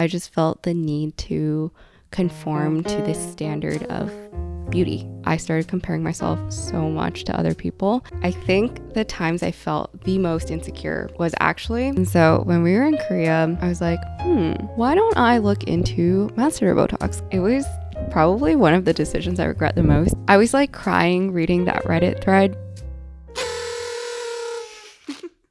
I just felt the need to conform to this standard of beauty. I started comparing myself so much to other people. I think the times I felt the most insecure was actually, and so when we were in Korea, I was like, why don't I look into masseter Botox? It was probably one of the decisions I regret the most. I was like crying reading that Reddit thread.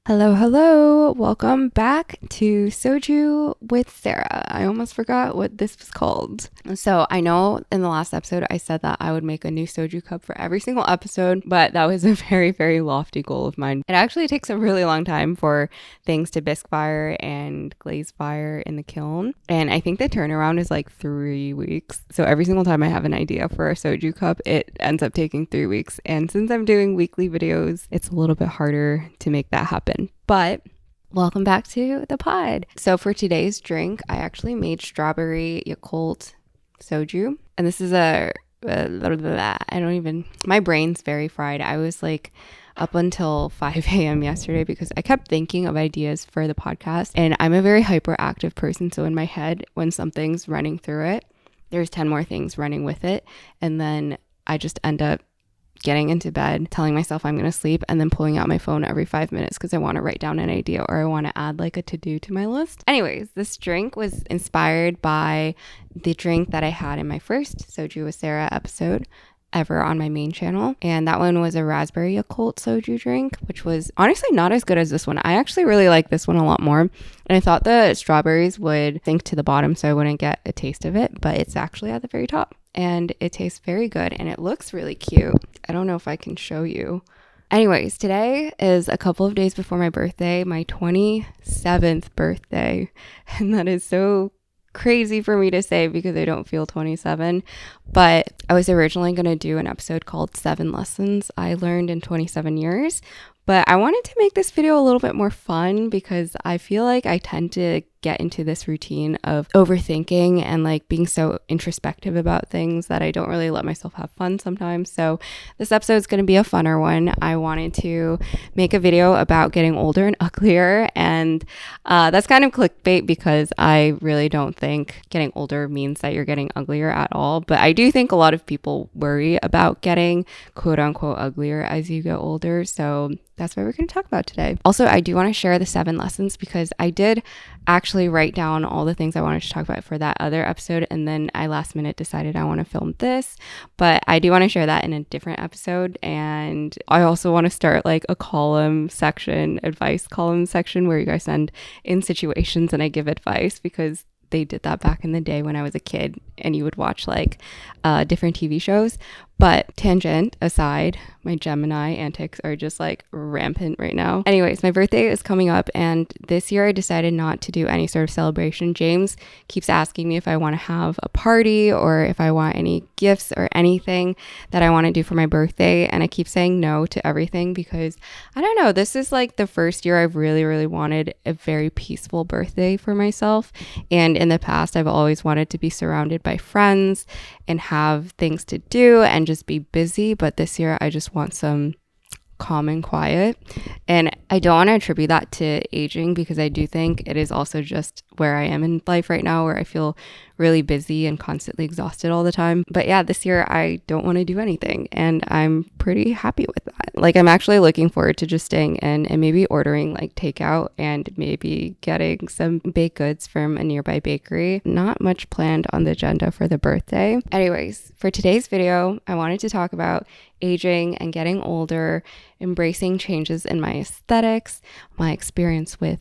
Hello, welcome back to Soju with Sarah. I almost forgot what this was called. So I know in the last episode I said that I would make a new soju cup for every single episode, but that was a very, very lofty goal of mine. It actually takes a really long time for things to bisque fire and glaze fire in the kiln, and I think the turnaround is like 3 weeks. So every single time I have an idea for a soju cup, it ends up taking 3 weeks, and since I'm doing weekly videos, it's a little bit harder to make that happen. But welcome back to the pod. So for today's drink, I actually made strawberry yakult soju. And this is my brain's very fried. I was like up until 5 a.m. yesterday because I kept thinking of ideas for the podcast. And I'm a very hyperactive person. So in my head, when something's running through it, there's 10 more things running with it. And then I just end up getting into bed, telling myself I'm going to sleep, and then pulling out my phone every 5 minutes because I want to write down an idea or I want to add like a to-do to my list. Anyways, this drink was inspired by the drink that I had in my first Soju with Sarah episode ever on my main channel, and that one was a raspberry yakult soju drink, which was honestly not as good as this one. I actually really like this one a lot more, and I thought the strawberries would sink to the bottom so I wouldn't get a taste of it, but it's actually at the very top and it tastes very good and it looks really cute. I don't know if I can show you. Anyways, today is a couple of days before my birthday, my 27th birthday, and that is so crazy for me to say because I don't feel 27, but I was originally going to do an episode called 7 lessons I learned in 27 years, but I wanted to make this video a little bit more fun because I feel like I tend to get into this routine of overthinking and like being so introspective about things that I don't really let myself have fun sometimes. So this episode is going to be a funner one. I wanted to make a video about getting older and uglier, and that's kind of clickbait because I really don't think getting older means that you're getting uglier at all, but I do think a lot of people worry about getting quote unquote uglier as you get older, so that's what we're going to talk about today. Also, I do want to share the 7 lessons because I did actually write down all the things I wanted to talk about for that other episode, and then I last minute decided I want to film this, but I do want to share that in a different episode. And I also want to start like a advice column section where you guys send in situations and I give advice, because they did that back in the day when I was a kid and you would watch like different TV shows. But tangent aside, my Gemini antics are just like rampant right now. Anyways, my birthday is coming up, and this year I decided not to do any sort of celebration. James keeps asking me if I want to have a party or if I want any gifts or anything that I want to do for my birthday, and I keep saying no to everything because I don't know, this is like the first year I've really, really wanted a very peaceful birthday for myself. And in the past, I've always wanted to be surrounded by friends and have things to do and just be busy, but this year I just want some calm and quiet. And I don't want to attribute that to aging because I do think it is also just where I am in life right now, where I feel really busy and constantly exhausted all the time. But yeah, this year I don't want to do anything, and I'm pretty happy with that. Like, I'm actually looking forward to just staying in and maybe ordering like takeout and maybe getting some baked goods from a nearby bakery. Not much planned on the agenda for the birthday. Anyways, for today's video, I wanted to talk about aging and getting older, embracing changes in my aesthetics, my experience with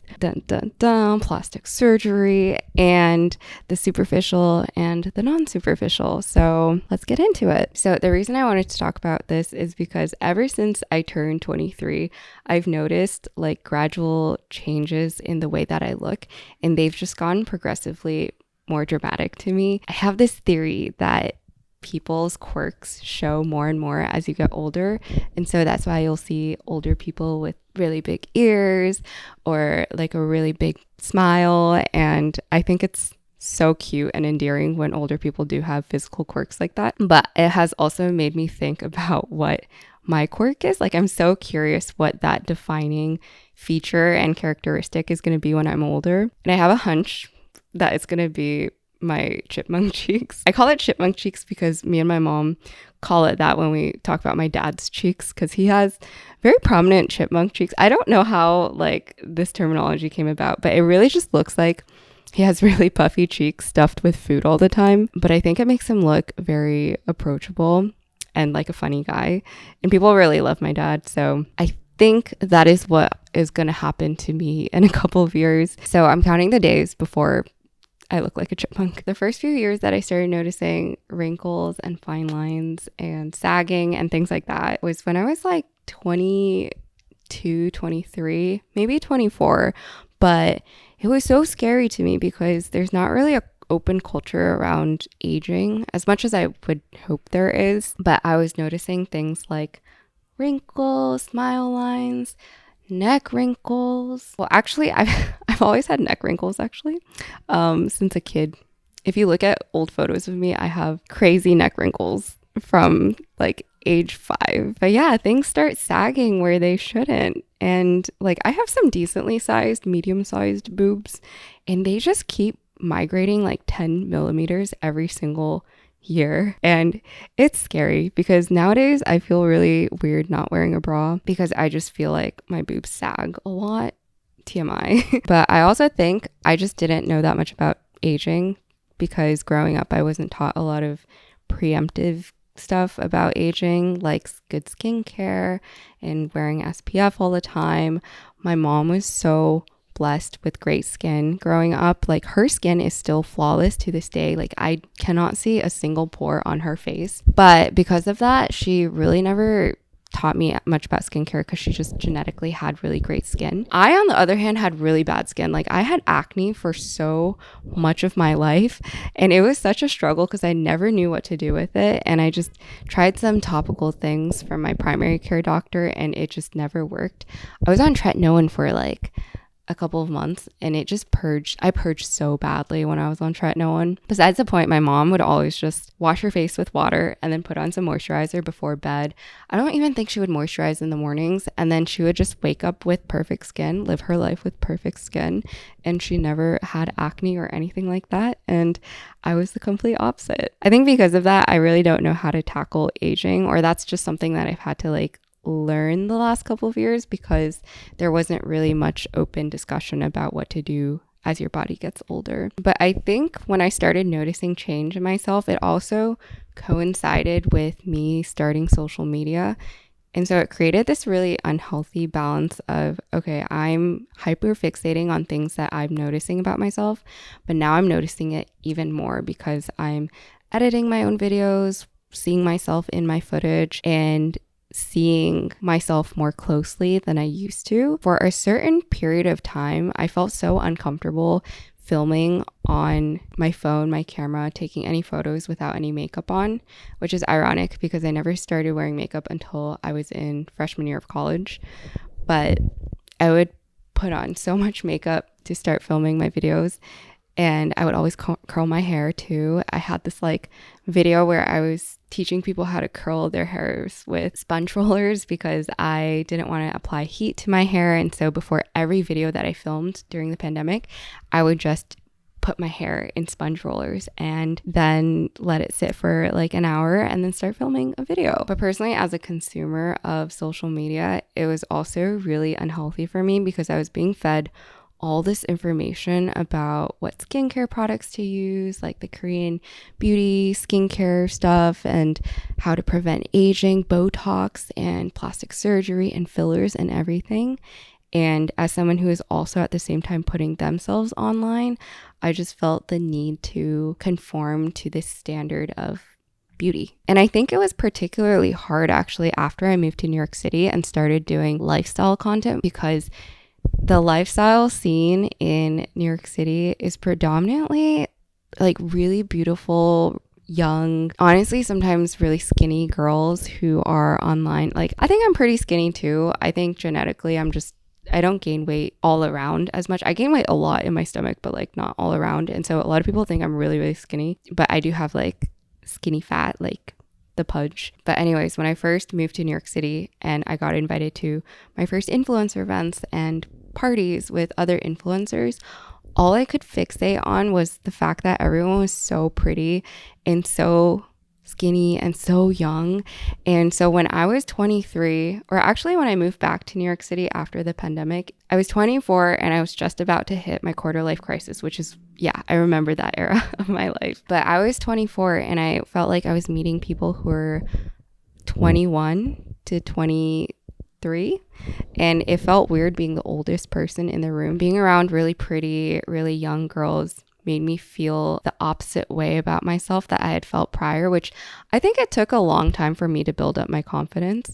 plastic surgery, and the superficial and the non-superficial. So let's get into it. So the reason I wanted to talk about this is because ever since I turned 23, I've noticed like gradual changes in the way that I look, and they've just gotten progressively more dramatic to me. I have this theory that people's quirks show more and more as you get older, and so that's why you'll see older people with really big ears or like a really big smile, and I think it's so cute and endearing when older people do have physical quirks like that. But it has also made me think about what my quirk is. Like, I'm so curious what that defining feature and characteristic is going to be when I'm older, and I have a hunch that it's going to be my chipmunk cheeks. I call it chipmunk cheeks because me and my mom call it that when we talk about my dad's cheeks, because he has very prominent chipmunk cheeks. I don't know how like this terminology came about, but it really just looks like he has really puffy cheeks stuffed with food all the time. But I think it makes him look very approachable and like a funny guy. And people really love my dad. So I think that is what is going to happen to me in a couple of years. So I'm counting the days before I look like a chipmunk. The first few years that I started noticing wrinkles and fine lines and sagging and things like that was when I was like 22, 23, maybe 24. But it was so scary to me because there's not really a open culture around aging as much as I would hope there is. But I was noticing things like wrinkles, smile lines, neck wrinkles. Well, actually, I've always had neck wrinkles actually, since a kid. If you look at old photos of me, I have crazy neck wrinkles from like age 5. But yeah, things start sagging where they shouldn't. And like I have some decently sized, medium-sized boobs, and they just keep migrating like 10 millimeters every single year. And it's scary because nowadays I feel really weird not wearing a bra because I just feel like my boobs sag a lot. TMI. But I also think I just didn't know that much about aging because growing up I wasn't taught a lot of preemptive stuff about aging, like good skincare and wearing SPF all the time. My mom was so blessed with great skin growing up. Like her skin is still flawless to this day. Like I cannot see a single pore on her face. But because of that, she really never taught me much about skincare because she just genetically had really great skin. I, on the other hand, had really bad skin. Like I had acne for so much of my life, and it was such a struggle because I never knew what to do with it. And I just tried some topical things from my primary care doctor, and it just never worked. I was on tretinoin for like a couple of months, and it just I purged so badly when I was on tretinoin. Besides the point, my mom would always just wash her face with water and then put on some moisturizer before bed. I don't even think she would moisturize in the mornings, and then she would just wake up with perfect skin, live her life with perfect skin, and she never had acne or anything like that. And I was the complete opposite. I think because of that, I really don't know how to tackle aging, or that's just something that I've had to like learn the last couple of years because there wasn't really much open discussion about what to do as your body gets older. But I think when I started noticing change in myself, it also coincided with me starting social media. And so it created this really unhealthy balance of, okay, I'm hyper fixating on things that I'm noticing about myself, but now I'm noticing it even more because I'm editing my own videos, seeing myself in my footage, and seeing myself more closely than I used to. For a certain period of time, I felt so uncomfortable filming on my phone, my camera, taking any photos without any makeup on, which is ironic because I never started wearing makeup until I was in freshman year of college. But I would put on so much makeup to start filming my videos, and I would always curl my hair too. I had this like video where I was teaching people how to curl their hairs with sponge rollers because I didn't want to apply heat to my hair. And so before every video that I filmed during the pandemic, I would just put my hair in sponge rollers and then let it sit for like an hour and then start filming a video. But personally, as a consumer of social media, it was also really unhealthy for me because I was being fed all this information about what skincare products to use, like the Korean beauty skincare stuff, and how to prevent aging, botox and plastic surgery and fillers and everything. And as someone who is also at the same time putting themselves online, I just felt the need to conform to this standard of beauty. And I think it was particularly hard actually after I moved to New York City and started doing lifestyle content, because the lifestyle scene in New York City is predominantly like really beautiful, young, honestly, sometimes really skinny girls who are online. Like, I think I'm pretty skinny too. I think genetically, I don't gain weight all around as much. I gain weight a lot in my stomach, but like not all around. And so a lot of people think I'm really, really skinny, but I do have like skinny fat, like the pudge. But anyways, when I first moved to New York City and I got invited to my first influencer events and parties with other influencers, all I could fixate on was the fact that everyone was so pretty and so skinny and so young. And so when I was 23, or actually when I moved back to New York City after the pandemic, I was 24 and I was just about to hit my quarter life crisis, which is, yeah, I remember that era of my life. But I was 24 and I felt like I was meeting people who were 21 to 23. And it felt weird being the oldest person in the room. Being around really pretty, really young girls made me feel the opposite way about myself that I had felt prior, which I think it took a long time for me to build up my confidence.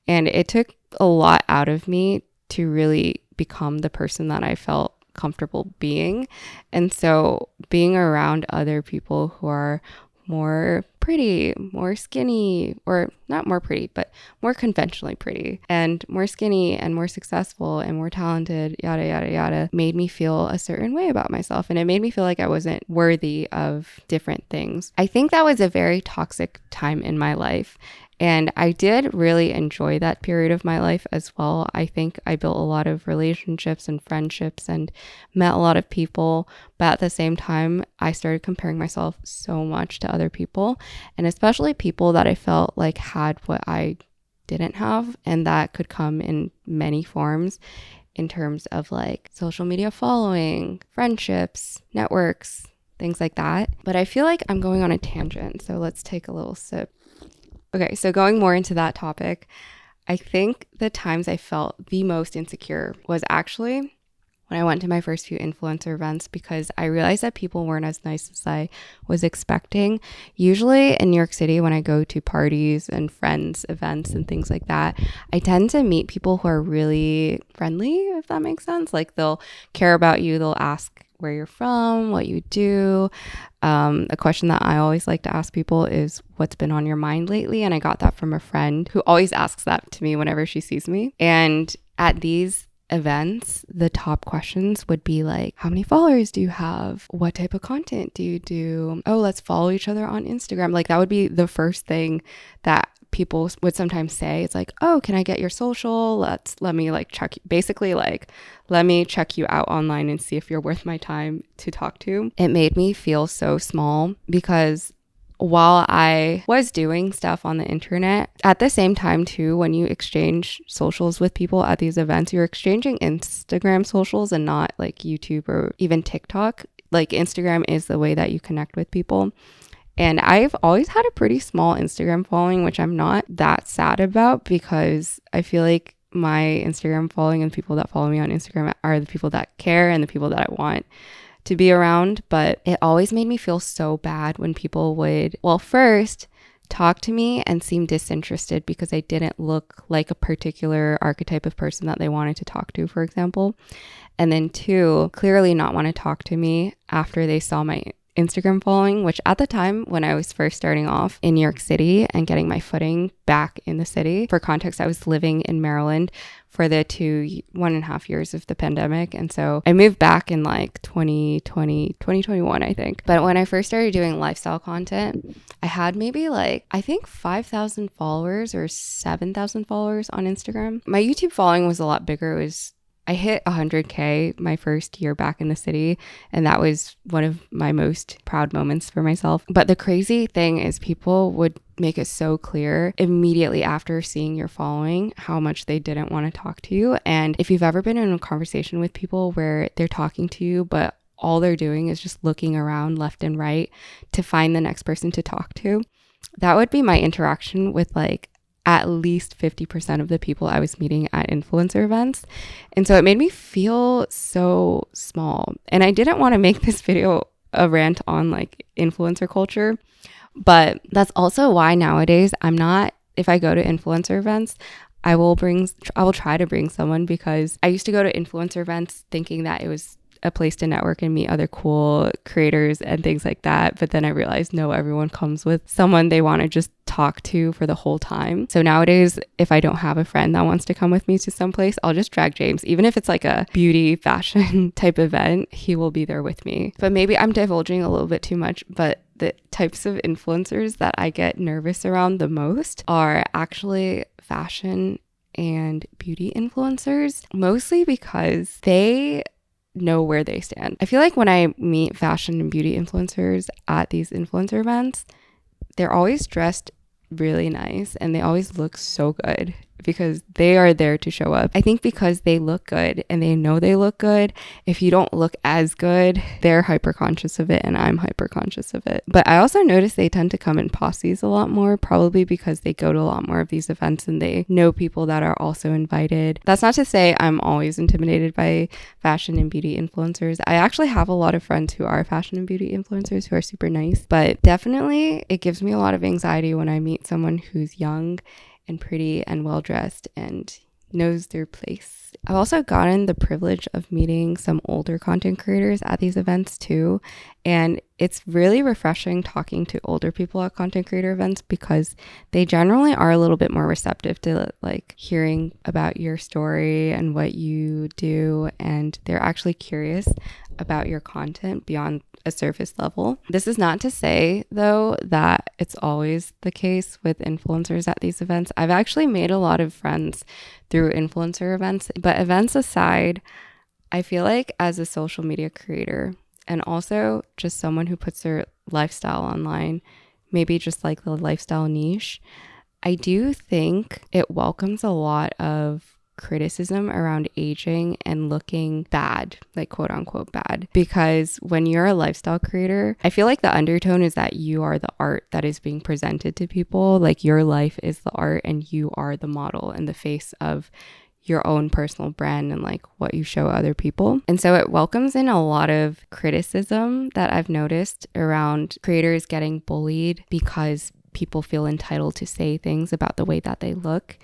And it took a lot out of me to really become the person that I felt comfortable being. And so being around other people who are more pretty, more skinny, or not more pretty, but more conventionally pretty and more skinny and more successful and more talented, yada, yada, yada, made me feel a certain way about myself. And it made me feel like I wasn't worthy of different things. I think that was a very toxic time in my life. And I did really enjoy that period of my life as well. I think I built a lot of relationships and friendships and met a lot of people. But at the same time, I started comparing myself so much to other people, and especially people that I felt like had what I didn't have, and that could come in many forms in terms of like social media following, friendships, networks, things like that. But I feel like I'm going on a tangent, so let's take a little sip. Okay, so going more into that topic, I think the times I felt the most insecure was actually when I went to my first few influencer events, because I realized that people weren't as nice as I was expecting. Usually in New York City, when I go to parties and friends events and things like that, I tend to meet people who are really friendly, if that makes sense. Like they'll care about you, they'll ask where you're from, what you do. A question that I always like to ask people is what's been on your mind lately? And I got that from a friend who always asks that to me whenever she sees me. And at these events, the top questions would be like, how many followers do you have? What type of content do you do? Oh, let's follow each other on Instagram. Like that would be the first thing that people would sometimes say. It's like, oh, can I get your social? Let me like check, basically like, let me check you out online and see if you're worth my time to talk to. It made me feel so small because while I was doing stuff on the internet, at the same time too, when you exchange socials with people at these events, you're exchanging Instagram socials and not like YouTube or even TikTok. Like Instagram is the way that you connect with people. And I've always had a pretty small Instagram following, which I'm not that sad about, because I feel like my Instagram following and the people that follow me on Instagram are the people that care and the people that I want to be around. But it always made me feel so bad when people would, well, first talk to me and seem disinterested because I didn't look like a particular archetype of person that they wanted to talk to, for example. And then two, clearly not want to talk to me after they saw my Instagram following, which at the time when I was first starting off in New York City and getting my footing back in the city, for context, I was living in Maryland for the 1.5 years of the pandemic. And so I moved back in like 2021, I think. But when I first started doing lifestyle content, I had maybe like, I think 5,000 followers or 7,000 followers on Instagram. My YouTube following was a lot bigger. I hit 100K my first year back in the city, and that was one of my most proud moments for myself. But the crazy thing is people would make it so clear immediately after seeing your following how much they didn't want to talk to you. And if you've ever been in a conversation with people where they're talking to you, but all they're doing is just looking around left and right to find the next person to talk to, that would be my interaction with like at least 50% of the people I was meeting at influencer events. And so it made me feel so small. And I didn't want to make this video a rant on like influencer culture, but that's also why nowadays if I go to influencer events, I will try to bring someone, because I used to go to influencer events thinking that it was a place to network and meet other cool creators and things like that. But then I realized, no, everyone comes with someone they want to just talk to for the whole time. So nowadays, if I don't have a friend that wants to come with me to some place, I'll just drag James. Even if it's like a beauty fashion type event, he will be there with me. But maybe I'm divulging a little bit too much, but the types of influencers that I get nervous around the most are actually fashion and beauty influencers, mostly because they know where they stand. I feel like when I meet fashion and beauty influencers at these influencer events, they're always dressed really nice and they always look so good because they are there to show up. I think because they look good and they know they look good, if you don't look as good, they're hyper conscious of it and I'm hyper conscious of it. But I also notice they tend to come in posses a lot more, probably because they go to a lot more of these events and they know people that are also invited. That's not to say I'm always intimidated by fashion and beauty influencers. I actually have a lot of friends who are fashion and beauty influencers who are super nice, but definitely it gives me a lot of anxiety when I meet someone who's young and pretty and well-dressed and knows their place. I've also gotten the privilege of meeting some older content creators at these events too. And it's really refreshing talking to older people at content creator events because they generally are a little bit more receptive to like hearing about your story and what you do. And they're actually curious about your content beyond a surface level. This is not to say though that it's always the case with influencers at these events. I've actually made a lot of friends through influencer events, but events aside, I feel like as a social media creator and also just someone who puts their lifestyle online, maybe just like the lifestyle niche, I do think it welcomes a lot of criticism around aging and looking bad, like quote unquote bad, because when you're a lifestyle creator, I feel like the undertone is that you are the art that is being presented to people. Like your life is the art and you are the model and the face of your own personal brand and like what you show other people. And so it welcomes in a lot of criticism that I've noticed around creators getting bullied because people feel entitled to say things about the way that they look,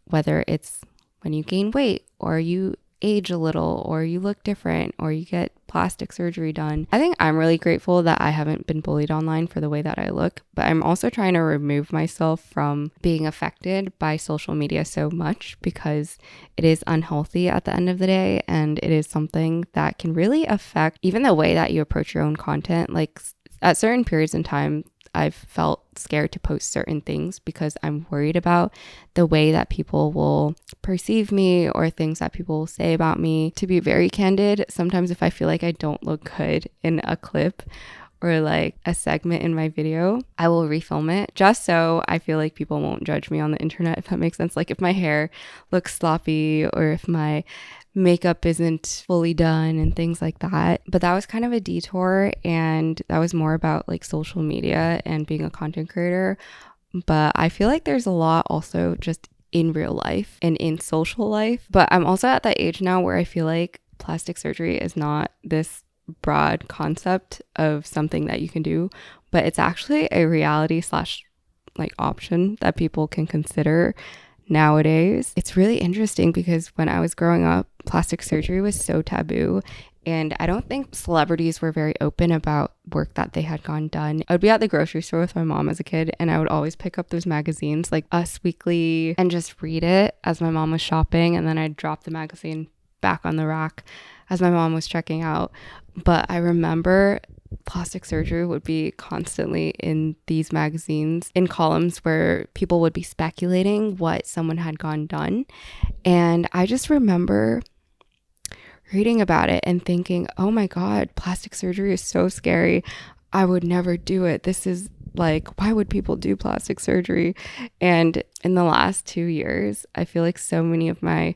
whether it's when you gain weight or you age a little or you look different or you get plastic surgery done. I think I'm really grateful that I haven't been bullied online for the way that I look, but I'm also trying to remove myself from being affected by social media so much because it is unhealthy at the end of the day and it is something that can really affect even the way that you approach your own content. Like at certain periods in time, I've felt scared to post certain things because I'm worried about the way that people will perceive me or things that people will say about me. To be very candid, sometimes if I feel like I don't look good in a clip or like a segment in my video, I will refilm it just so I feel like people won't judge me on the internet, if that makes sense. Like if my hair looks sloppy or if my makeup isn't fully done and things like that. But that was kind of a detour and that was more about like social media and being a content creator. But I feel like there's a lot also just in real life and in social life. But I'm also at that age now where I feel like plastic surgery is not this broad concept of something that you can do, but it's actually a reality slash like option that people can consider nowadays. It's really interesting because when I was growing up, plastic surgery was so taboo. And I don't think celebrities were very open about work that they had gone done. I would be at the grocery store with my mom as a kid and I would always pick up those magazines like Us Weekly and just read it as my mom was shopping. And then I'd drop the magazine back on the rack as my mom was checking out. But I remember plastic surgery would be constantly in these magazines in columns where people would be speculating what someone had gone done. And I just remember reading about it and thinking, oh my God, plastic surgery is so scary. I would never do it. This is like, why would people do plastic surgery? And in the last 2 years, I feel like so many of my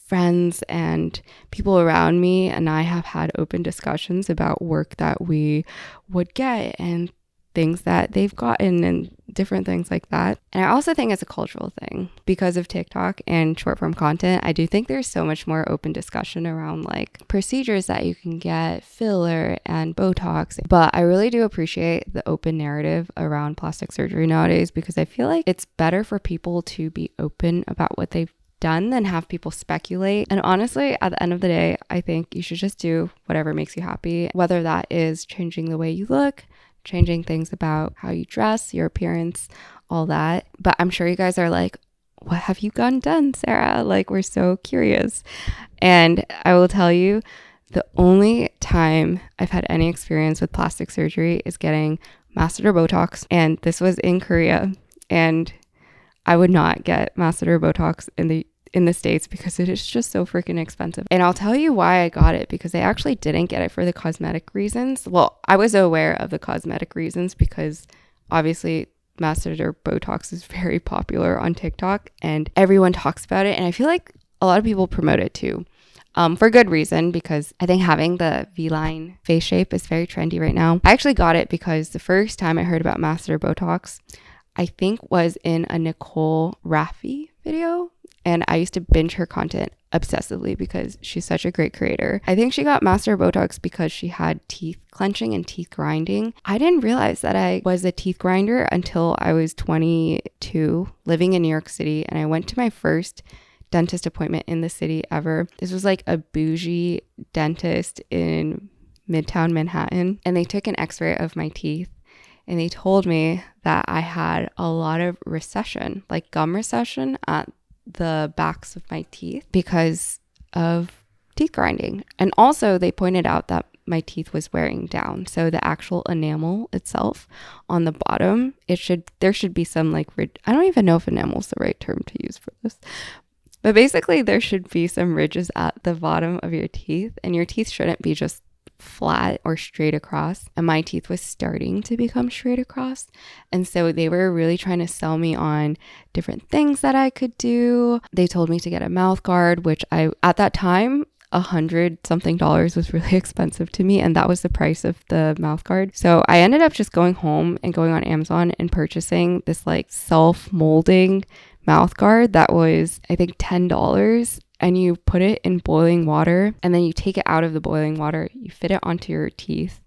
friends and people around me and I have had open discussions about work that we would get and things that they've gotten and different things like that. And I also think it's a cultural thing because of TikTok and short form content. I do think there's so much more open discussion around like procedures that you can get, filler and botox. But I really do appreciate the open narrative around plastic surgery nowadays because I feel like it's better for people to be open about what they've done than have people speculate. And honestly, at the end of the day, I think you should just do whatever makes you happy, whether that is changing the way you look, changing things about how you dress, your appearance, all that. But I'm sure you guys are like, what have you gone done, Sarah? Like, we're so curious. And I will tell you, the only time I've had any experience with plastic surgery is getting masseter Botox. And this was in Korea. And I would not get masseter Botox in the in the States because it is just so freaking expensive. And I'll tell you why I got it, because I actually didn't get it for the cosmetic reasons. Well, I was aware of the cosmetic reasons because obviously masseter Botox is very popular on TikTok and everyone talks about it. And I feel like a lot of people promote it too. For good reason, because I think having the V-line face shape is very trendy right now. I actually got it because the first time I heard about masseter Botox, I think was in a Nicole Raffi video. And I used to binge her content obsessively because she's such a great creator. I think she got masseter Botox because she had teeth clenching and teeth grinding. I didn't realize that I was a teeth grinder until I was 22, living in New York City. And I went to my first dentist appointment in the city ever. This was like a bougie dentist in Midtown Manhattan, and they took an x-ray of my teeth and they told me that I had a lot of recession, like gum recession at the backs of my teeth because of teeth grinding. And also they pointed out that my teeth was wearing down. So the actual enamel itself on the bottom, there should be some like, I don't even know if enamel is the right term to use for this. But basically, there should be some ridges at the bottom of your teeth, and your teeth shouldn't be just flat or straight across. And my teeth was starting to become straight across. And so they were really trying to sell me on different things that I could do. They told me to get a mouth guard, which at that time, $100-something was really expensive to me, and that was the price of the mouth guard. So I ended up just going home and going on Amazon and purchasing this like self-molding mouth guard that was, I think, $10, and you put it in boiling water and then you take it out of the boiling water, you fit it onto your teeth,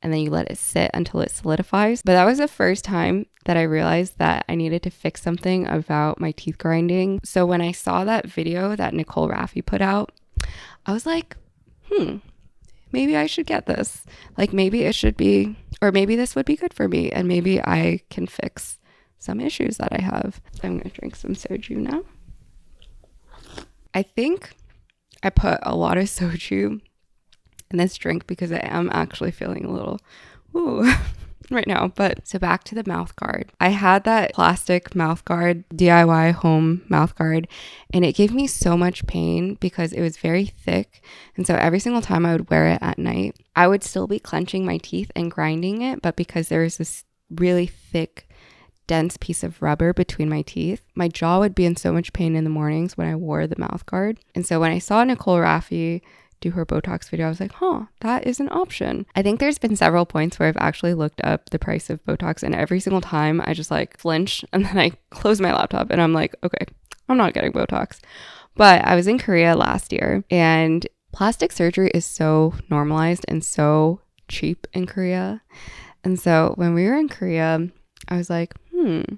and then you let it sit until it solidifies. But that was the first time that I realized that I needed to fix something about my teeth grinding. So when I saw that video that Nicole Raffi put out, I was like, maybe I should get this. Like maybe it should be, or maybe this would be good for me, and maybe I can fix some issues that I have. I'm going to drink some soju now. I think I put a lot of soju in this drink because I am actually feeling a little right now. But so back to the mouth guard. I had that plastic mouth guard, DIY home mouth guard, and it gave me so much pain because it was very thick. And so every single time I would wear it at night, I would still be clenching my teeth and grinding it. But because there was this really thick, dense piece of rubber between my teeth, my jaw would be in so much pain in the mornings when I wore the mouth guard. And so when I saw Nicole Raffi do her Botox video, I was like, that is an option. I think there's been several points where I've actually looked up the price of Botox, and every single time I just like flinch and then I close my laptop and I'm like, okay, I'm not getting Botox. But I was in Korea last year, and plastic surgery is so normalized and so cheap in Korea. And so when we were in Korea, I was like,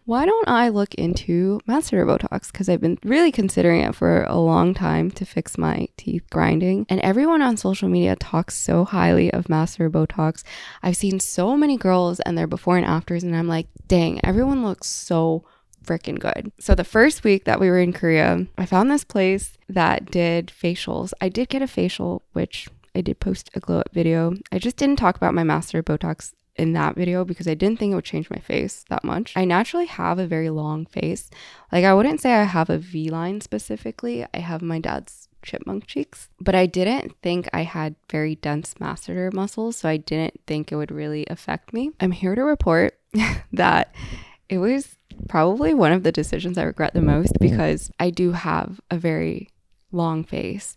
why don't I look into masseter Botox? Because I've been really considering it for a long time to fix my teeth grinding. And everyone on social media talks so highly of masseter Botox. I've seen so many girls and their before and afters, and I'm like, dang, everyone looks so freaking good. So the first week that we were in Korea, I found this place that did facials. I did get a facial, which I did post a glow up video. I just didn't talk about my masseter Botox in that video because I didn't think it would change my face that much. I naturally have a very long face. Like I wouldn't say I have a V-line specifically. I have my dad's chipmunk cheeks, but I didn't think I had very dense masseter muscles, so I didn't think it would really affect me. I'm here to report that it was probably one of the decisions I regret the most because I do have a very long face.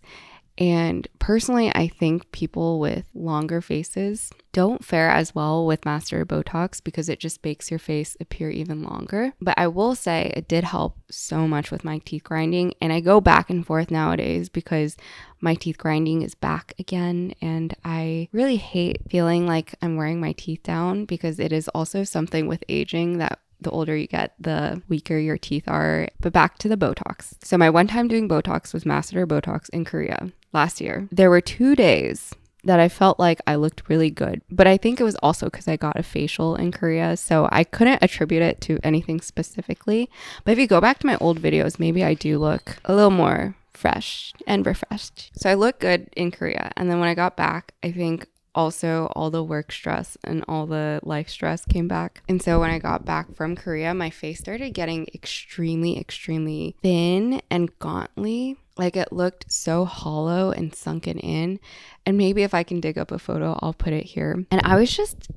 And personally, I think people with longer faces don't fare as well with masseter Botox because it just makes your face appear even longer. But I will say it did help so much with my teeth grinding. And I go back and forth nowadays because my teeth grinding is back again. And I really hate feeling like I'm wearing my teeth down because it is also something with aging that the older you get, the weaker your teeth are. But back to the Botox. So my one time doing Botox was masseter Botox in Korea last year. There were 2 days that I felt like I looked really good. But I think it was also because I got a facial in Korea. So I couldn't attribute it to anything specifically. But if you go back to my old videos, maybe I do look a little more fresh and refreshed. So I looked good in Korea. And then when I got back, I think also all the work stress and all the life stress came back. And so when I got back from Korea, my face started getting extremely, extremely thin and gauntly. Like it looked so hollow and sunken in. And maybe if I can dig up a photo, I'll put it here. And I was just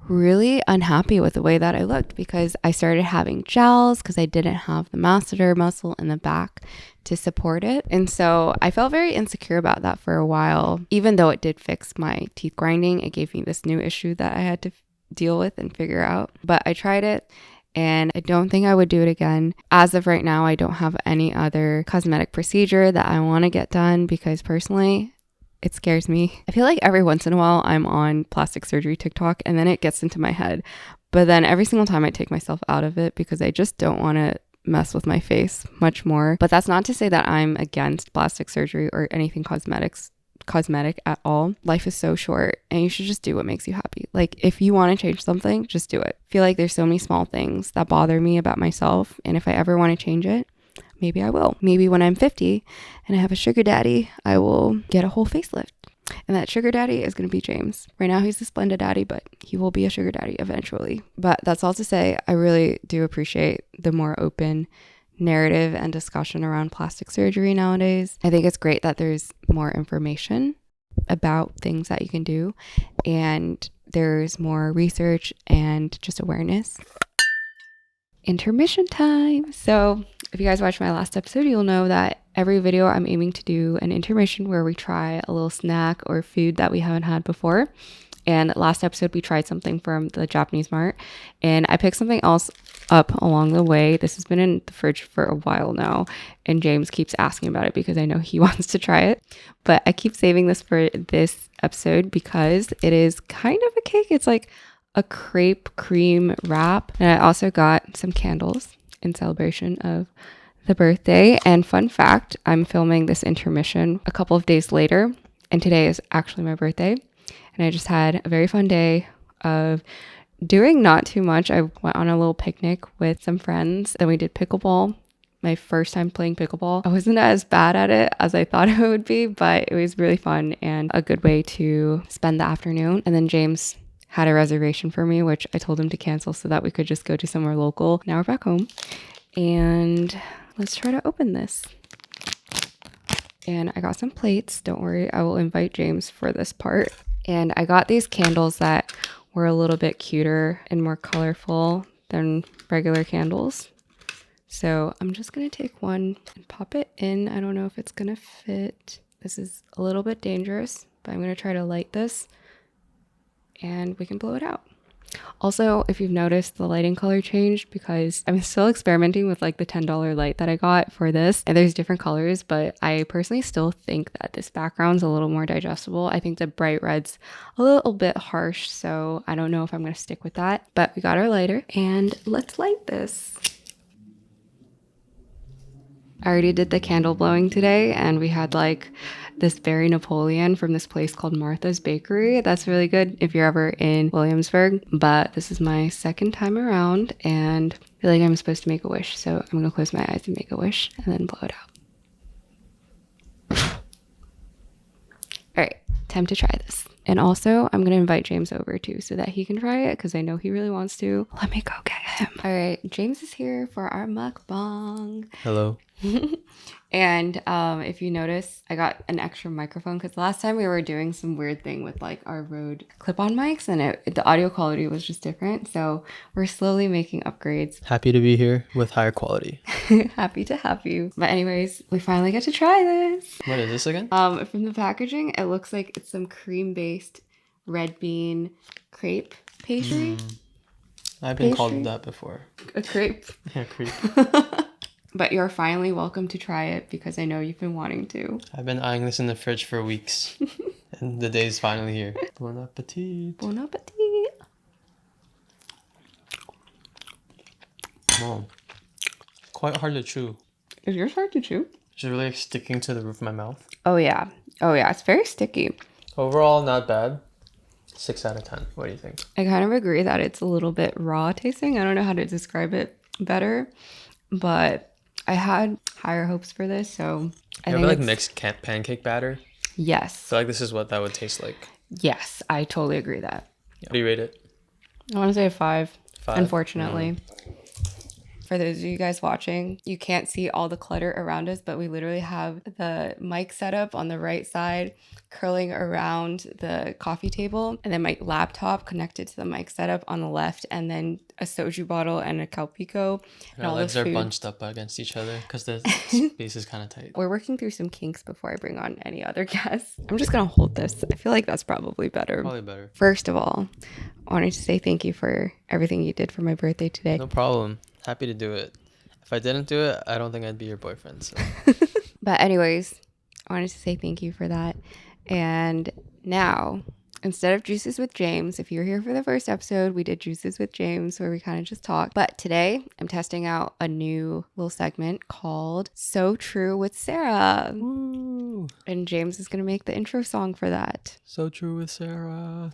really unhappy with the way that I looked because I started having gels because I didn't have the masseter muscle in the back to support it. And so I felt very insecure about that for a while. Even though it did fix my teeth grinding, it gave me this new issue that I had to deal with and figure out. But I tried it and I don't think I would do it again. As of right now, I don't have any other cosmetic procedure that I want to get done because personally, it scares me. I feel like every once in a while I'm on plastic surgery TikTok and then it gets into my head. But then every single time I take myself out of it because I just don't want to mess with my face much more. But that's not to say that I'm against plastic surgery or anything cosmetic at all. Life is so short and you should just do what makes you happy. Like if you want to change something, just do it. I feel like there's so many small things that bother me about myself. And if I ever want to change it, maybe I will. Maybe when I'm 50 and I have a sugar daddy, I will get a whole facelift. And that sugar daddy is going to be James. Right now, he's a splendid daddy, but he will be a sugar daddy eventually. But that's all to say, I really do appreciate the more open narrative and discussion around plastic surgery nowadays. I think it's great that there's more information about things that you can do, and there's more research and just awareness. Intermission time. So if you guys watched my last episode, you'll know that every video I'm aiming to do an intermission where we try a little snack or food that we haven't had before. And last episode, we tried something from the Japanese mart and I picked something else up along the way. This has been in the fridge for a while now. And James keeps asking about it because I know he wants to try it. But I keep saving this for this episode because it is kind of a cake. It's like a crepe cream wrap. And I also got some candles in celebration of the birthday. And fun fact, I'm filming this intermission a couple of days later. And today is actually my birthday. And I just had a very fun day of doing not too much. I went on a little picnic with some friends. Then we did pickleball. My first time playing pickleball. I wasn't as bad at it as I thought I would be, but it was really fun and a good way to spend the afternoon. And then James had a reservation for me, which I told him to cancel so that we could just go to somewhere local. Now we're back home and let's try to open this. And I got some plates. Don't worry, I will invite James for this part. And I got these candles that were a little bit cuter and more colorful than regular candles. So I'm just going to take one and pop it in. I don't know if it's going to fit. This is a little bit dangerous, but I'm going to try to light this and we can blow it out. Also, if you've noticed, the lighting color changed because I'm still experimenting with like the $10 light that I got for this. And there's different colors, but I personally still think that this background's a little more digestible. I think the bright red's a little bit harsh, so I don't know if I'm going to stick with that. But we got our lighter and let's light this. I already did the candle blowing today and we had like this berry Napoleon from this place called Martha's Bakery. That's really good if you're ever in Williamsburg. But this is my second time around and I feel like I'm supposed to make a wish. So I'm gonna close my eyes and make a wish and then blow it out. All right, time to try this. And also I'm gonna invite James over too so that he can try it because I know he really wants to. Let me go get him. All right, James is here for our mukbang. Hello. And if you notice, I got an extra microphone because last time we were doing some weird thing with like our Rode clip-on mics and the audio quality was just different. So we're slowly making upgrades. Happy to be here with higher quality. Happy to have you. But anyways, we finally get to try this. What is this again? From the packaging, it looks like it's some cream-based red bean crepe pastry. I've been called that before. A crepe? Yeah, crepe. But you're finally welcome to try it because I know you've been wanting to. I've been eyeing this in the fridge for weeks. And the day's finally here. Bon appetit. Bon appetit. Oh, quite hard to chew. Is yours hard to chew? It's really like sticking to the roof of my mouth. Oh yeah. It's very sticky. Overall, not bad. 6 out of 10. What do you think? I kind of agree that it's a little bit raw tasting. I don't know how to describe it better, but I had higher hopes for this, so I think like mixed pancake batter? Yes. I feel like this is what that would taste like. Yes, I totally agree that. What do you rate it? I want to say a 5. 5? Unfortunately. For those of you guys watching, you can't see all the clutter around us, but we literally have the mic setup on the right side curling around the coffee table, and then my laptop connected to the mic setup on the left, and then a soju bottle and a calpico. And our all legs this are food. bunched up against each other because the space is kind of tight. We're working through some kinks before I bring on any other guests. I'm just going to hold this. I feel like that's probably better. Probably better. First of all, I wanted to say thank you for everything you did for my birthday today. No problem. Happy to do it. If I didn't do it, I don't think I'd be your boyfriend. So. But anyways, I wanted to say thank you for that. And now, instead of Juices with James, if you were here for the first episode, we did Juices with James where we kind of just talked. But today, I'm testing out a new little segment called So True with Sarah. Woo. And James is going to make the intro song for that. So true with Sarah.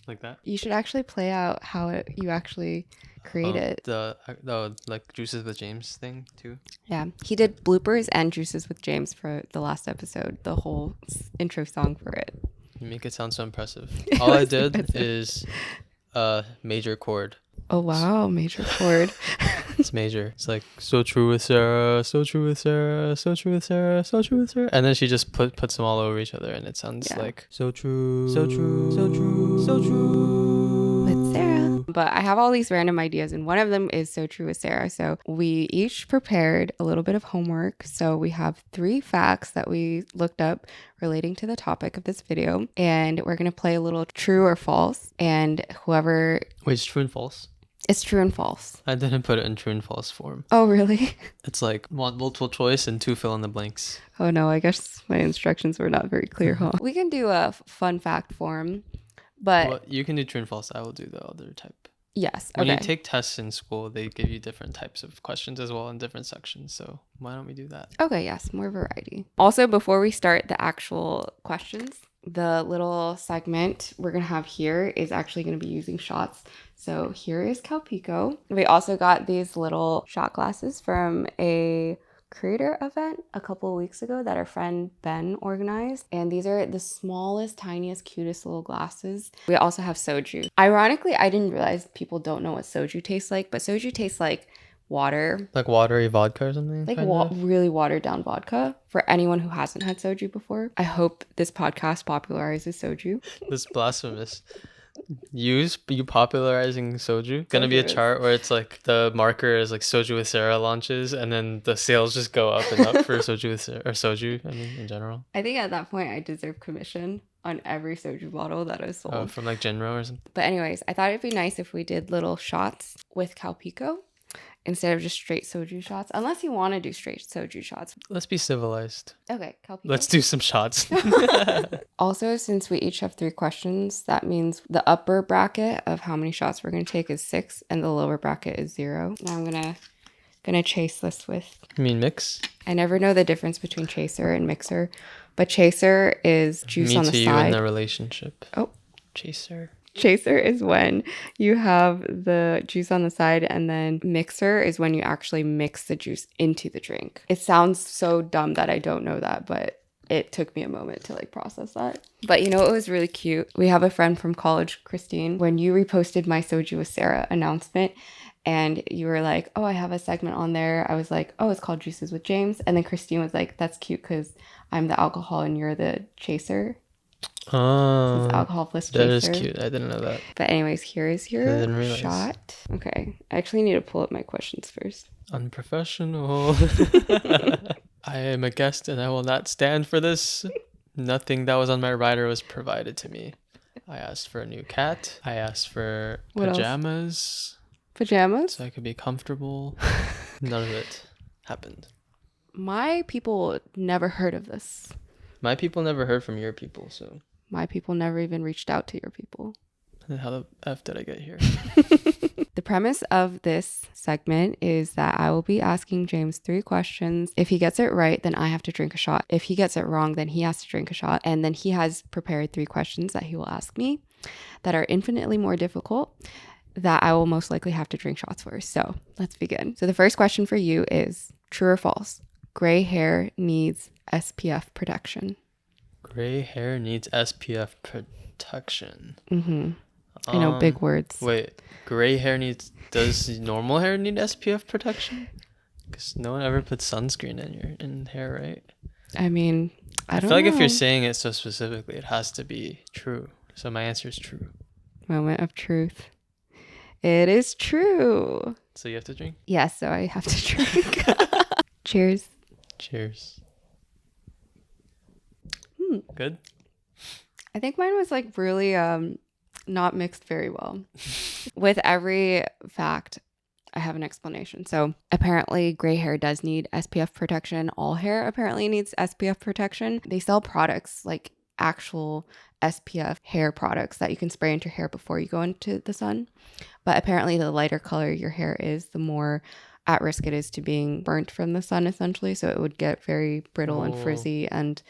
Like that? You should actually play out how you actually create it. The like Juices with James thing too. Yeah, he did bloopers and Juices with James for the last episode, the whole intro song for it. You make it sound so impressive. All I did is major chord. Oh wow, major chord. It's major. It's like so true with Sarah, so true with Sarah, so true with Sarah, so true with Sarah, and then she just puts them all over each other, and it sounds like so true, so true, so true, so true with Sarah. But I have all these random ideas, and one of them is So True with Sarah. So we each prepared a little bit of homework. So we have 3 facts that we looked up relating to the topic of this video, and we're gonna play a little true or false, and whoever. Wait, it's true and false? It's true and false. I didn't put it in true and false form. Oh, really? It's like 1 multiple choice and 2 fill in the blanks. Oh, no. I guess my instructions were not very clear, huh? We can do a fun fact form, but... Well, you can do true and false. I will do the other type. Yes. When okay. you take tests in school, they give you different types of questions as well in different sections. So why don't we do that? Okay, yes. More variety. Also, before we start the actual questions, the little segment we're going to have here is actually going to be using shots. So here is Calpico. We also got these little shot glasses from a creator event a couple of weeks ago that our friend Ben organized. And these are the smallest, tiniest, cutest little glasses. We also have soju. Ironically, I didn't realize people don't know what soju tastes like, but soju tastes like water. Like watery vodka or something? Like really watered down vodka for anyone who hasn't had soju before. I hope this podcast popularizes soju. This blasphemous. You popularizing soju? Gonna be a chart where it's like the marker is like Soju with Sarah launches, and then the sales just go up and up for Soju with Sarah, or soju, I mean, in general. I think at that point I deserve commission on every soju bottle that is sold. Oh, from like Genro or something. But anyways, I thought it'd be nice if we did little shots with Calpico instead of just straight soju shots, unless you want to do straight soju shots. Let's be civilized. Okay, Calpico. Let's do some shots. Also, since we each have 3 questions, that means the upper bracket of how many shots we're going to take is 6 and the lower bracket is 0. Now I'm gonna chase this with... You mean mix? I never know the difference between chaser and mixer, but chaser is juice on the side. Me to you in the relationship. Oh. Chaser. Chaser is when you have the juice on the side, and then mixer is when you actually mix the juice into the drink. It sounds so dumb that I don't know that, but it took me a moment to like process that. But you know, it was really cute. We have a friend from college, Christine, when you reposted my Soju with Sarah announcement, and you were like, oh, I have a segment on there. I was like, oh, it's called Juices with James. And then Christine was like, that's cute because I'm the alcohol and you're the chaser. Oh, alcohol plus that chaser. is cute. I didn't know that. But anyways, here is your shot. Okay, I actually need to pull up my questions first. Unprofessional. I am a guest and I will not stand for this. Nothing that was on my rider was provided to me. I asked for a new cat. I asked for pajamas. Pajamas? So I could be comfortable. None of it happened. My people never heard of this. My people never heard from your people, so... My people never even reached out to your people. How the F did I get here? The premise of this segment is that I will be asking James 3 questions. If he gets it right, then I have to drink a shot. If he gets it wrong, then he has to drink a shot. And then he has prepared 3 questions that he will ask me that are infinitely more difficult that I will most likely have to drink shots for. So let's begin. So the first question for you is true or false? Gray hair needs SPF protection. Gray hair needs SPF protection. Mm-hmm. I know, big words. Wait, does normal hair need SPF protection? Because no one ever puts sunscreen in hair, right? I mean, I feel don't like know. if you're saying it so specifically, it has to be true. So my answer is true. Moment of truth. It is true. So you have to drink? Yes, so I have to drink. Cheers. Cheers. Good? I think mine was like really not mixed very well. With every fact, I have an explanation. So apparently gray hair does need SPF protection. All hair apparently needs SPF protection. They sell products like actual SPF hair products that you can spray into your hair before you go into the sun. But apparently the lighter color your hair is, the more at risk it is to being burnt from the sun, essentially. So it would get very brittle and frizzy. And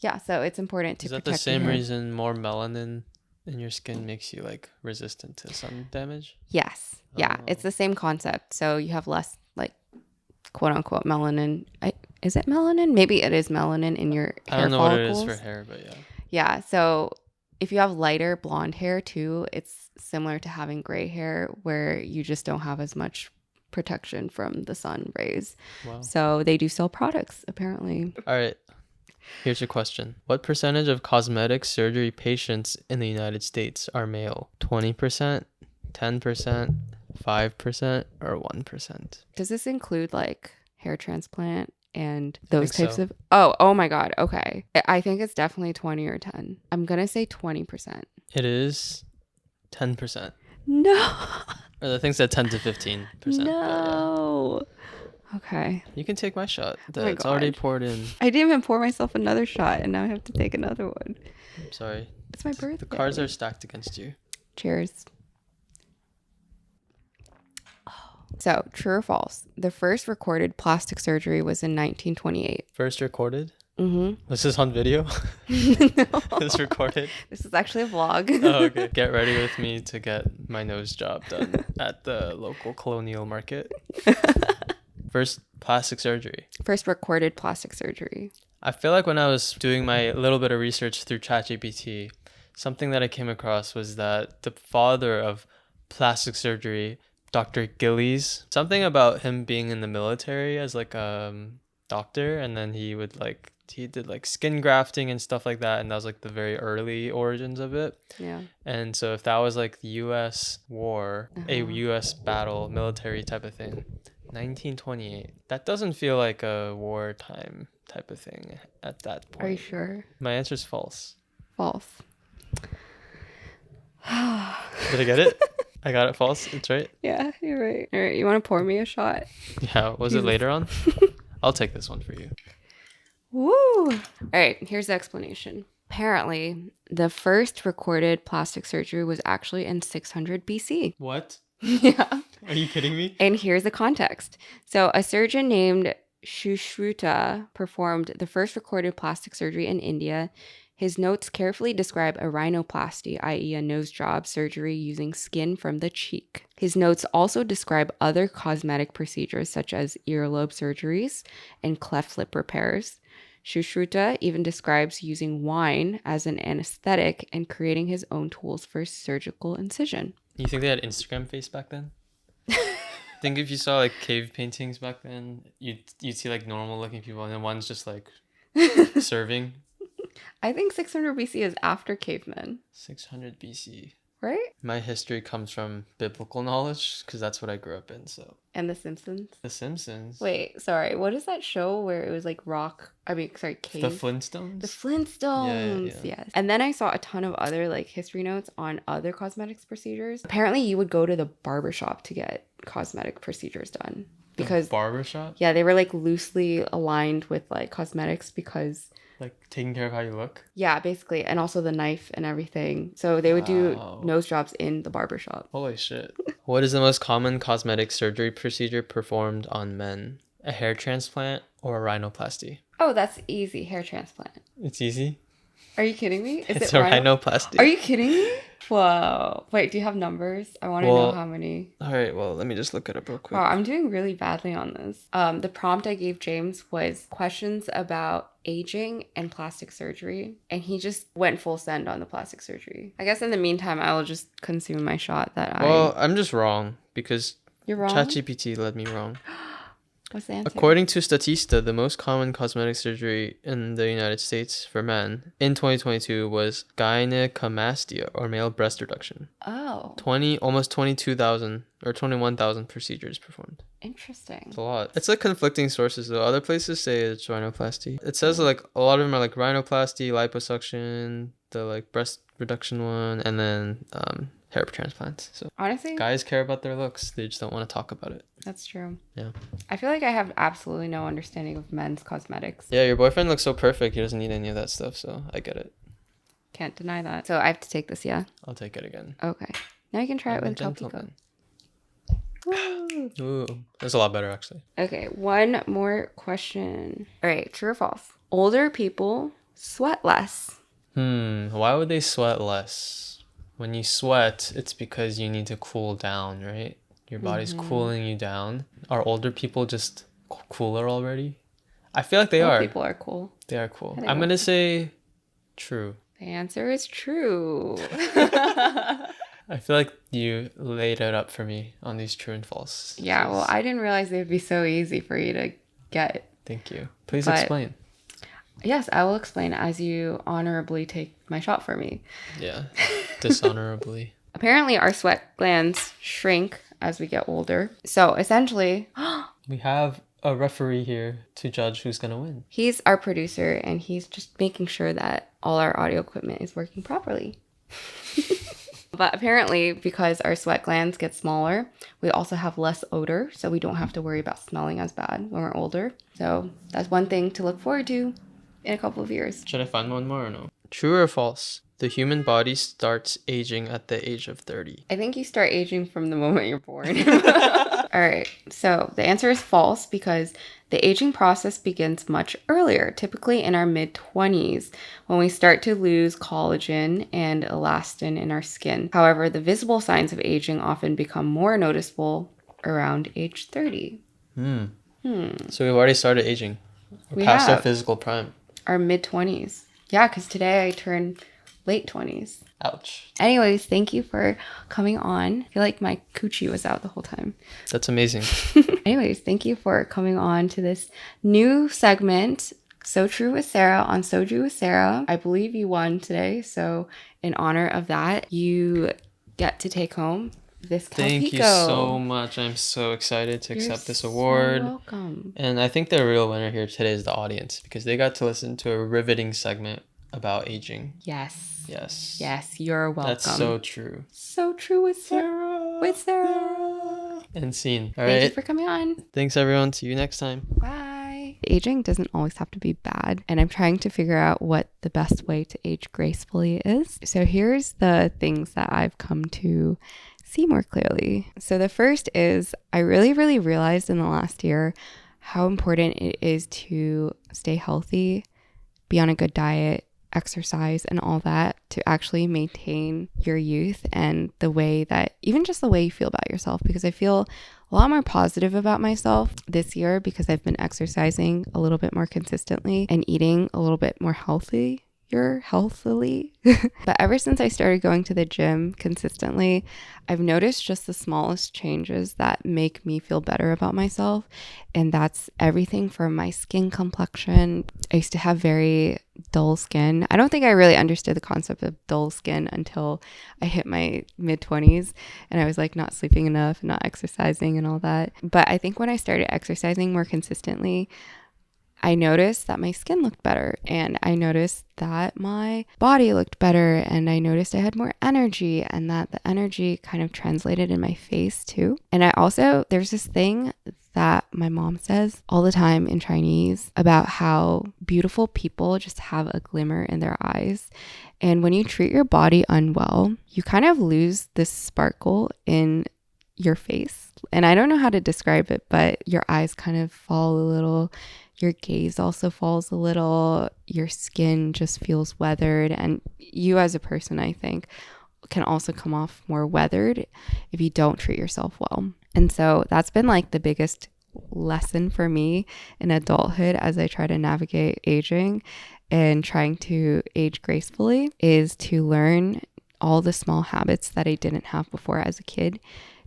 yeah, so it's important to protect. Is that the same reason more melanin in your skin makes you like resistant to sun damage? Yes. Yeah, it's the same concept. So you have less like quote unquote melanin. Is it melanin? Maybe it is melanin in your hair follicles. I don't know follicles. What it is for hair, but yeah. Yeah, so if you have lighter blonde hair too, it's similar to having gray hair where you just don't have as much protection from the sun rays. Wow. So they do sell products apparently. All right. Here's your question. What percentage of cosmetic surgery patients in the United States are male? 20%, 10%, 5%, or 1%? Does this include like hair transplant and those types of... Oh my God. Okay. I think it's definitely 20 or 10. I'm going to say 20%. It is 10%. No. Or I think it's 10 to 15%. No. Yeah. Okay. You can take my shot. It's already poured in. I didn't even pour myself another shot, and now I have to take another one. I'm sorry. It's my birthday. The cards are stacked against you. Cheers. So, true or false? The first recorded plastic surgery was in 1928. First recorded? Mm-hmm. Was this on video? No. This recorded? This is actually a vlog. Oh, okay. Get ready with me to get my nose job done at the local colonial market. First plastic surgery. First recorded plastic surgery. I feel like when I was doing my little bit of research through ChatGPT, something that I came across was that the father of plastic surgery, Dr. Gillies, something about him being in the military as like a doctor, and then he did like skin grafting and stuff like that, and that was like the very early origins of it. Yeah. And so if that was like the US war, a US battle, military type of thing, 1928. That doesn't feel like a wartime type of thing at that point. Are you sure? My answer is false. False. Did I get it? I got it false. It's right. Yeah, you're right. All right, you want to pour me a shot? Yeah. Was it later on? I'll take this one for you. Woo! All right, here's the explanation. Apparently, the first recorded plastic surgery was actually in 600 BC. What? Yeah. Are you kidding me? And here's the context. So a surgeon named Shushruta performed the first recorded plastic surgery in India. His notes carefully describe a rhinoplasty, i.e. a nose job surgery using skin from the cheek. His notes also describe other cosmetic procedures such as earlobe surgeries and cleft lip repairs. Shushruta even describes using wine as an anesthetic and creating his own tools for surgical incision. You think they had Instagram face back then? I think if you saw like cave paintings back then, you'd see like normal looking people, and then one's just like serving. I think 600 BC is after cavemen. 600 BC. Right? My history comes from biblical knowledge because that's what I grew up in. So. And The Simpsons? The Simpsons. Wait, sorry. What is that show where it was like cave? The Flintstones? The Flintstones, yeah. Yes. And then I saw a ton of other like history notes on other cosmetics procedures. Apparently you would go to the barbershop to get cosmetic procedures done. Because barbershop? Yeah, they were like loosely aligned with like cosmetics because... Like taking care of how you look? Yeah, basically. And also the knife and everything. So they would do nose jobs in the barbershop. Holy shit. What is the most common cosmetic surgery procedure performed on men? A hair transplant or a rhinoplasty? Oh, that's easy. Hair transplant. It's easy? Are you kidding me? It's a rhinoplasty. Are you kidding me? Whoa. Wait, do you have numbers? I want to know how many. All right, well, let me just look it up real quick. Wow, I'm doing really badly on this. The prompt I gave James was questions about aging and plastic surgery, and he just went full send on the plastic surgery. I guess in the meantime, I will just consume my shot I'm just wrong because You're wrong? ChatGPT led me wrong. What's the answer? According to Statista, the most common cosmetic surgery in the United States for men in 2022 was gynecomastia, or male breast reduction. Oh. Almost 22,000 or 21,000 procedures performed. Interesting. It's a lot. It's like conflicting sources though. Other places say it's rhinoplasty. It says like a lot of them are like rhinoplasty, liposuction, the like breast reduction one, and then hair transplants. So honestly, guys care about their looks. They just don't want to talk about it. That's true. Yeah. I feel like I have absolutely no understanding of men's cosmetics. Yeah, your boyfriend looks so perfect. He doesn't need any of that stuff, so I get it. Can't deny that. So I have to take this, yeah? I'll take it again. Okay. Now you can try it with Calpico. Ooh, that's a lot better actually. Okay, one more question. All right, true or false? Older people sweat less. Why would they sweat less? When you sweat, it's because you need to cool down, right? Your body's cooling you down. Are older people just cooler already? I feel like they are. People are cool. They are cool. I'm going to say true. The answer is true. I feel like you laid it up for me on these true and false. Yeah, well, I didn't realize they would be so easy for you to get. Thank you. Please explain. Yes, I will explain as you honorably take my shot for me. Yeah, dishonorably. Apparently, our sweat glands shrink as we get older. So essentially, we have a referee here to judge who's going to win. He's our producer, and he's just making sure that all our audio equipment is working properly. But apparently, because our sweat glands get smaller, we also have less odor, so we don't have to worry about smelling as bad when we're older. So that's one thing to look forward to in a couple of years. Should I find one more or no? True or false? The human body starts aging at the age of 30. I think you start aging from the moment you're born. All right, so the answer is false because the aging process begins much earlier, typically in our mid-20s, when we start to lose collagen and elastin in our skin. However, the visible signs of aging often become more noticeable around age 30. So we've already started aging. We're past our physical prime. Our mid-20s. Yeah, because today I turned late 20s. Ouch. Anyways, thank you for coming on. I feel like my coochie was out the whole time. That's amazing. Anyways, thank you for coming on to this new segment, So True with Sarah on Soju with Sarah. I believe you won today, so in honor of that, you get to take home this Calpico. Thank you so much. I'm so excited to accept this award. You're welcome. And I think the real winner here today is the audience because they got to listen to a riveting segment about aging. Yes. Yes. Yes, you're welcome. That's so true. So true with Sarah. With Sarah. And scene. All right. Thank you for coming on. Thanks, everyone. See you next time. Bye. Aging doesn't always have to be bad, and I'm trying to figure out what the best way to age gracefully is. So here's the things that I've come to see more clearly. So the first is I really realized in the last year how important it is to stay healthy, be on a good diet, exercise and all that to actually maintain your youth and the way that even just the way you feel about yourself, because I feel a lot more positive about myself this year because I've been exercising a little bit more consistently and eating a little bit more healthily. But ever since I started going to the gym consistently, I've noticed just the smallest changes that make me feel better about myself. And that's everything from my skin complexion. I used to have very dull skin. I don't think I really understood the concept of dull skin until I hit my mid-20s and I was like not sleeping enough and not exercising and all that. But I think when I started exercising more consistently, I noticed that my skin looked better and I noticed that my body looked better and I noticed I had more energy and that the energy kind of translated in my face too. And there's this thing that my mom says all the time in Chinese about how beautiful people just have a glimmer in their eyes. And when you treat your body unwell, you kind of lose this sparkle in your face. And I don't know how to describe it, but your eyes kind of fall a little. Your gaze also falls a little, your skin just feels weathered, and you as a person, I think, can also come off more weathered if you don't treat yourself well. And so that's been like the biggest lesson for me in adulthood as I try to navigate aging and trying to age gracefully, is to learn all the small habits that I didn't have before as a kid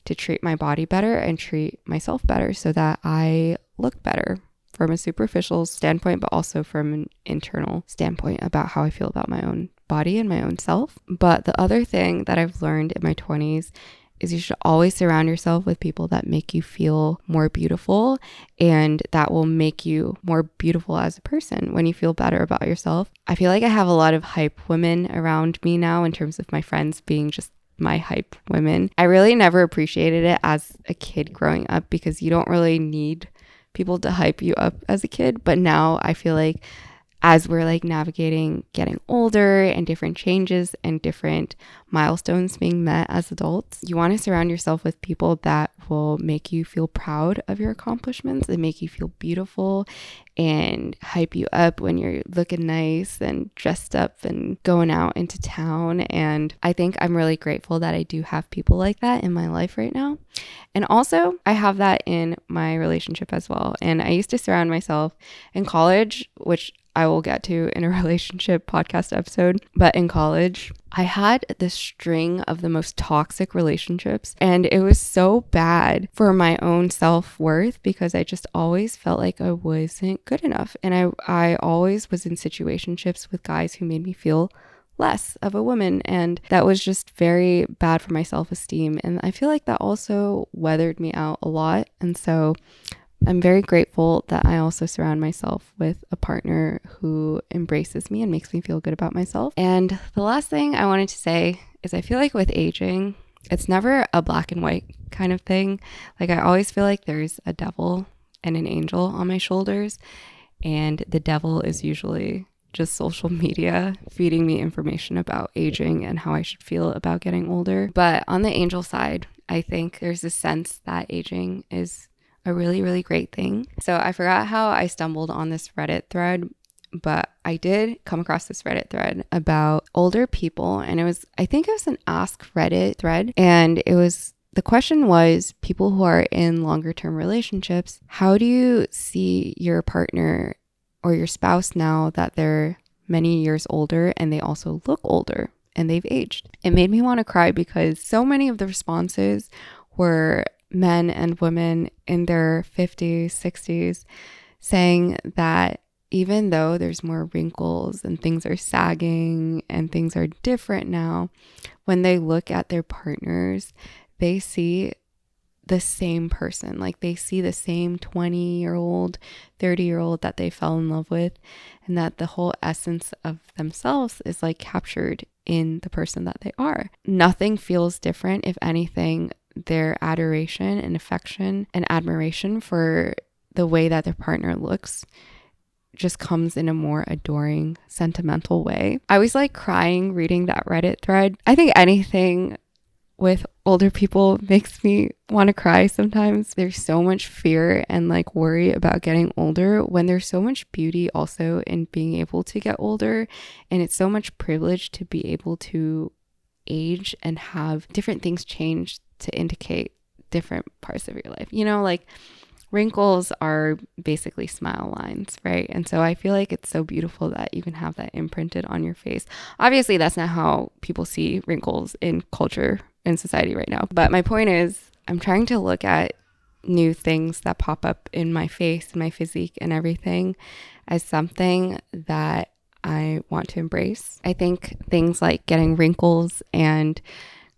to treat my body better and treat myself better so that I look better from a superficial standpoint, but also from an internal standpoint about how I feel about my own body and my own self. But the other thing that I've learned in my 20s is you should always surround yourself with people that make you feel more beautiful, and that will make you more beautiful as a person when you feel better about yourself. I feel like I have a lot of hype women around me now in terms of my friends being just my hype women. I really never appreciated it as a kid growing up because you don't really need people to hype you up as a kid. But now I feel like as we're like navigating getting older and different changes and different milestones being met as adults, you want to surround yourself with people that will make you feel proud of your accomplishments and make you feel beautiful and hype you up when you're looking nice and dressed up and going out into town. And I think I'm really grateful that I do have people like that in my life right now. And also I have that in my relationship as well. And I used to surround myself in college, which I will get to in a relationship podcast episode. But in college, I had this string of the most toxic relationships, and it was so bad for my own self-worth because I just always felt like I wasn't good enough. And I always was in situationships with guys who made me feel less of a woman, and that was just very bad for my self-esteem. And I feel like that also weathered me out a lot. And so I'm very grateful that I also surround myself with a partner who embraces me and makes me feel good about myself. And the last thing I wanted to say is I feel like with aging, it's never a black and white kind of thing. Like I always feel like there's a devil and an angel on my shoulders, and the devil is usually just social media feeding me information about aging and how I should feel about getting older. But on the angel side, I think there's a sense that aging is a really, really great thing. So I forgot how I stumbled on this Reddit thread, but I did come across this Reddit thread about older people. And I think it was an Ask Reddit thread. And the question was, people who are in longer term relationships, how do you see your partner or your spouse now that they're many years older and they also look older and they've aged? It made me want to cry because so many of the responses were men and women in their 50s, 60s, saying that even though there's more wrinkles and things are sagging and things are different now, when they look at their partners, they see the same person. Like they see the same 20-year-old, 30-year-old that they fell in love with, and that the whole essence of themselves is like captured in the person that they are. Nothing feels different. If anything, their adoration and affection and admiration for the way that their partner looks just comes in a more adoring, sentimental way. I was like crying reading that Reddit thread. I think anything with older people makes me want to cry sometimes. There's so much fear and like worry about getting older when there's so much beauty also in being able to get older. And it's so much privilege to be able to age and have different things change to indicate different parts of your life. You know, like wrinkles are basically smile lines, right? And so I feel like it's so beautiful that you can have that imprinted on your face. Obviously, that's not how people see wrinkles in culture and society right now. But my point is, I'm trying to look at new things that pop up in my face and my physique and everything as something that I want to embrace. I think things like getting wrinkles and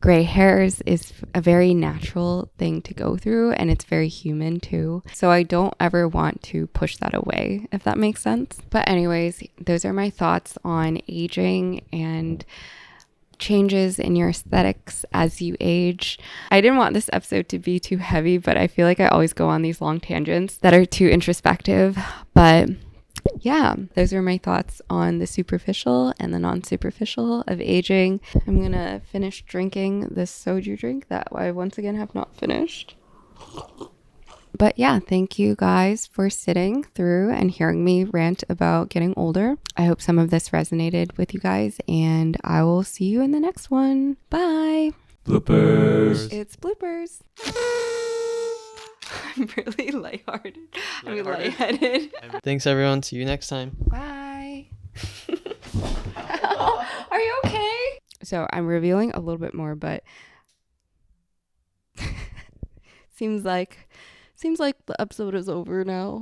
gray hairs is a very natural thing to go through, and it's very human too. So I don't ever want to push that away, if that makes sense. But anyways, those are my thoughts on aging and changes in your aesthetics as you age. I didn't want this episode to be too heavy, but I feel like I always go on these long tangents that are too introspective. But yeah, those are my thoughts on the superficial and the non-superficial of aging. I'm gonna finish drinking this soju drink that I once again have not finished. But yeah, thank you guys for sitting through and hearing me rant about getting older. I hope some of this resonated with you guys, and I will see you in the next one. Bye. Bloopers. It's bloopers. I'm really lighthearted. I mean, lightheaded. Thanks, everyone. See you next time. Bye. Are you okay? So I'm revealing a little bit more, but seems like the episode is over now.